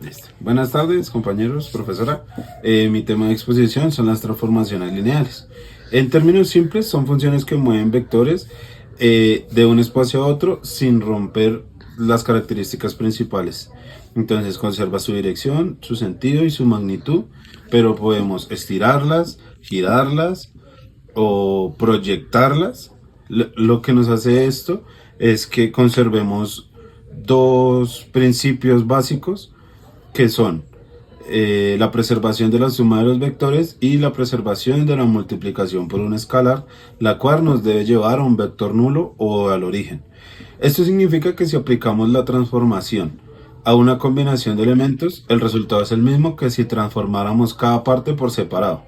Listo. Buenas tardes, compañeros, profesora. Mi tema de exposición son las transformaciones lineales. En términos simples, son funciones que mueven vectores de un espacio a otro sin romper las características principales. Entonces conserva su dirección, su sentido y su magnitud, pero podemos estirarlas, girarlas o proyectarlas. Lo que nos hace esto es que conservemos dos principios básicos que son la preservación de la suma de los vectores y la preservación de la multiplicación por un escalar, la cual nos debe llevar a un vector nulo o al origen. Esto significa que si aplicamos la transformación a una combinación de elementos, el resultado es el mismo que si transformáramos cada parte por separado.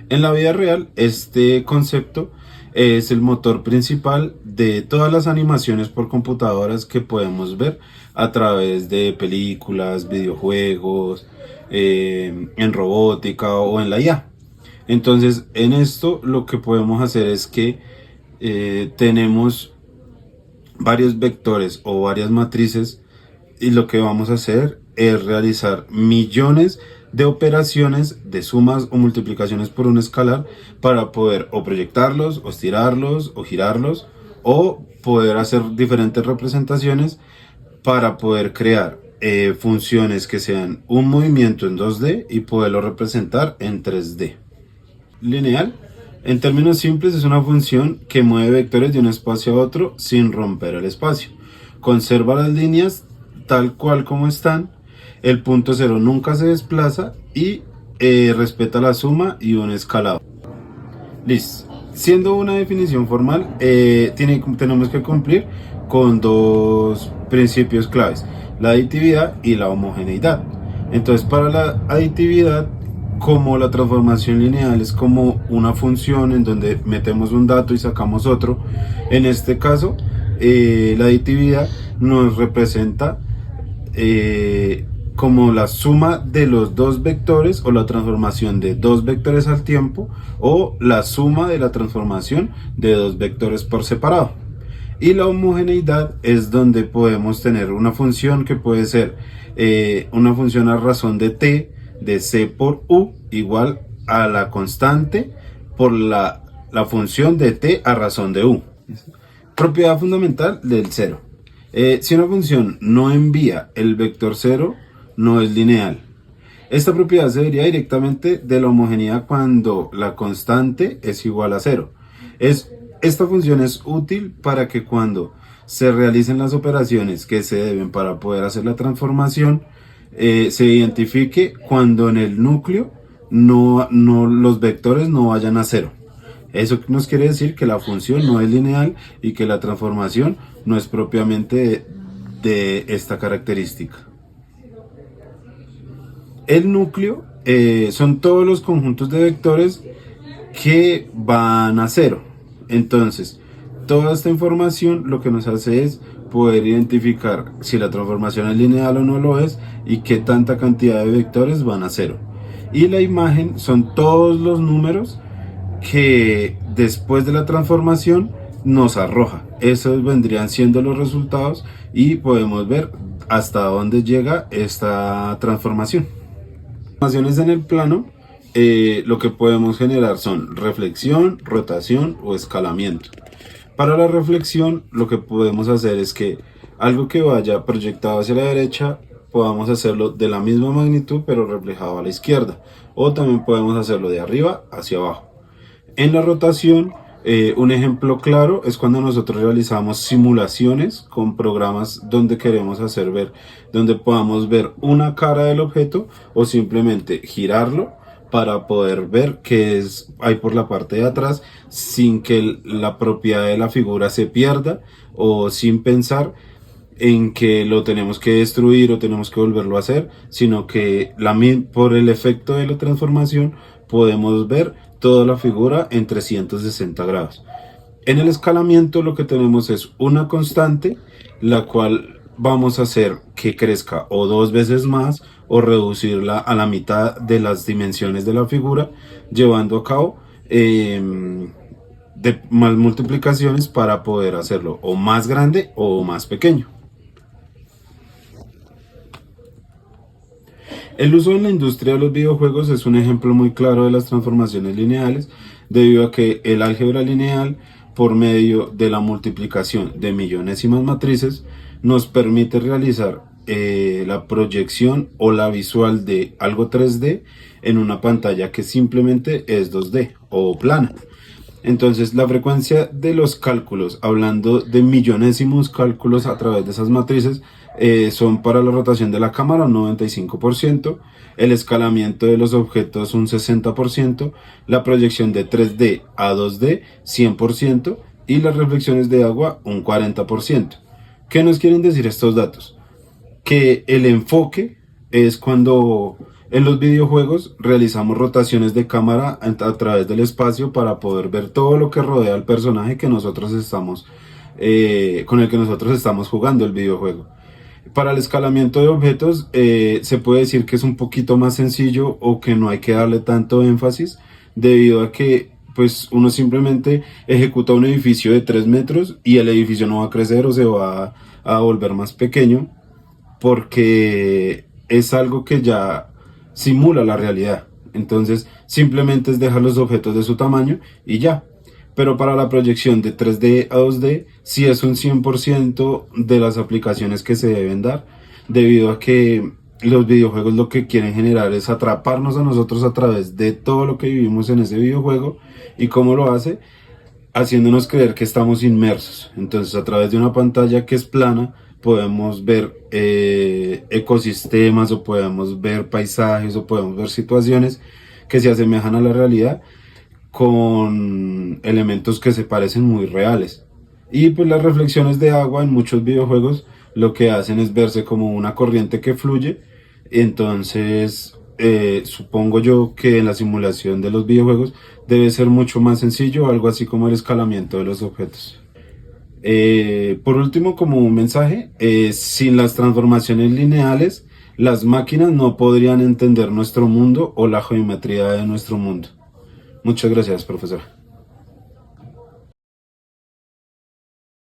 En la vida real, este concepto es el motor principal de todas las animaciones por computadoras que podemos ver a través de películas, videojuegos, en robótica o en la IA. Entonces, en esto lo que podemos hacer es que tenemos varios vectores o varias matrices y lo que vamos a hacer es realizar millones de operaciones de sumas o multiplicaciones por un escalar para poder o proyectarlos, o estirarlos, o girarlos, o poder hacer diferentes representaciones para poder crear funciones que sean un movimiento en 2D y poderlo representar en 3D. Lineal, en términos simples, es una función que mueve vectores de un espacio a otro sin romper el espacio. Conserva las líneas tal cual como están, el punto cero nunca se desplaza y respeta la suma y un escalado. Listo. Siendo una definición formal, tenemos que cumplir con dos principios claves, la aditividad y la homogeneidad. Entonces, para la aditividad, como la transformación lineal es como una función en donde metemos un dato y sacamos otro, en este caso, la aditividad nos representa como la suma de los dos vectores o la transformación de dos vectores al tiempo o la suma de la transformación de dos vectores por separado. Y la homogeneidad es donde podemos tener una función que puede ser una función a razón de t de c por u igual a la constante por la función de t a razón de u. Propiedad fundamental del cero. Si una función no envía el vector cero, no es lineal. Esta propiedad se deriva directamente de la homogeneidad cuando la constante es igual a cero. Esta función es útil para que cuando se realicen las operaciones que se deben para poder hacer la transformación, se identifique cuando en el núcleo los vectores no vayan a cero. Eso nos quiere decir que la función no es lineal y que la transformación no es propiamente de esta característica. El núcleo son todos los conjuntos de vectores que van a cero. Entonces, toda esta información lo que nos hace es poder identificar si la transformación es lineal o no lo es y qué tanta cantidad de vectores van a cero. Y la imagen son todos los números que después de la transformación nos arroja. Esos vendrían siendo los resultados y podemos ver hasta dónde llega esta transformación. Transformaciones en el plano, lo que podemos generar son reflexión, rotación o escalamiento. Para la reflexión, lo que podemos hacer es que algo que vaya proyectado hacia la derecha podamos hacerlo de la misma magnitud pero reflejado a la izquierda, o también podemos hacerlo de arriba hacia abajo. En la rotación, un ejemplo claro es cuando nosotros realizamos simulaciones con programas donde queremos hacer ver, donde podamos ver una cara del objeto o simplemente girarlo para poder ver qué hay por la parte de atrás sin que la propiedad de la figura se pierda o sin pensar en que lo tenemos que destruir o tenemos que volverlo a hacer, sino que por el efecto de la transformación podemos ver toda la figura en 360 grados. En el escalamiento lo que tenemos es una constante, la cual vamos a hacer que crezca o dos veces más o reducirla a la mitad de las dimensiones de la figura, llevando a cabo de más multiplicaciones para poder hacerlo o más grande o más pequeño. El uso en la industria de los videojuegos es un ejemplo muy claro de las transformaciones lineales, debido a que el álgebra lineal, por medio de la multiplicación de millonésimas matrices, nos permite realizar la proyección o la visual de algo 3D en una pantalla que simplemente es 2D o plana. Entonces, la frecuencia de los cálculos, hablando de millonésimos cálculos a través de esas matrices, son para la rotación de la cámara un 95%, el escalamiento de los objetos un 60%, la proyección de 3D a 2D 100% y las reflexiones de agua un 40%. ¿Qué nos quieren decir estos datos? Que el enfoque es cuando en los videojuegos realizamos rotaciones de cámara a través del espacio para poder ver todo lo que rodea al personaje que nosotros estamos con el que nosotros estamos jugando el videojuego. Para el escalamiento de objetos se puede decir que es un poquito más sencillo o que no hay que darle tanto énfasis, debido a que pues uno simplemente ejecuta un edificio de 3 metros y el edificio no va a crecer o se va a volver más pequeño, porque es algo que ya simula la realidad. Entonces simplemente es dejar los objetos de su tamaño y ya. Pero para la proyección de 3D a 2D sí es un 100% de las aplicaciones que se deben dar, debido a que los videojuegos lo que quieren generar es atraparnos a nosotros a través de todo lo que vivimos en ese videojuego. ¿Y cómo lo hace? Haciéndonos creer que estamos inmersos. Entonces, a través de una pantalla que es plana podemos ver ecosistemas, o podemos ver paisajes, o podemos ver situaciones que se asemejan a la realidad, con elementos que se parecen muy reales. Y pues las reflexiones de agua en muchos videojuegos lo que hacen es verse como una corriente que fluye. Entonces supongo yo que en la simulación de los videojuegos debe ser mucho más sencillo, algo así como el escalamiento de los objetos. Por último, como un mensaje, sin las transformaciones lineales, las máquinas no podrían entender nuestro mundo o la geometría de nuestro mundo. Muchas gracias, profesora.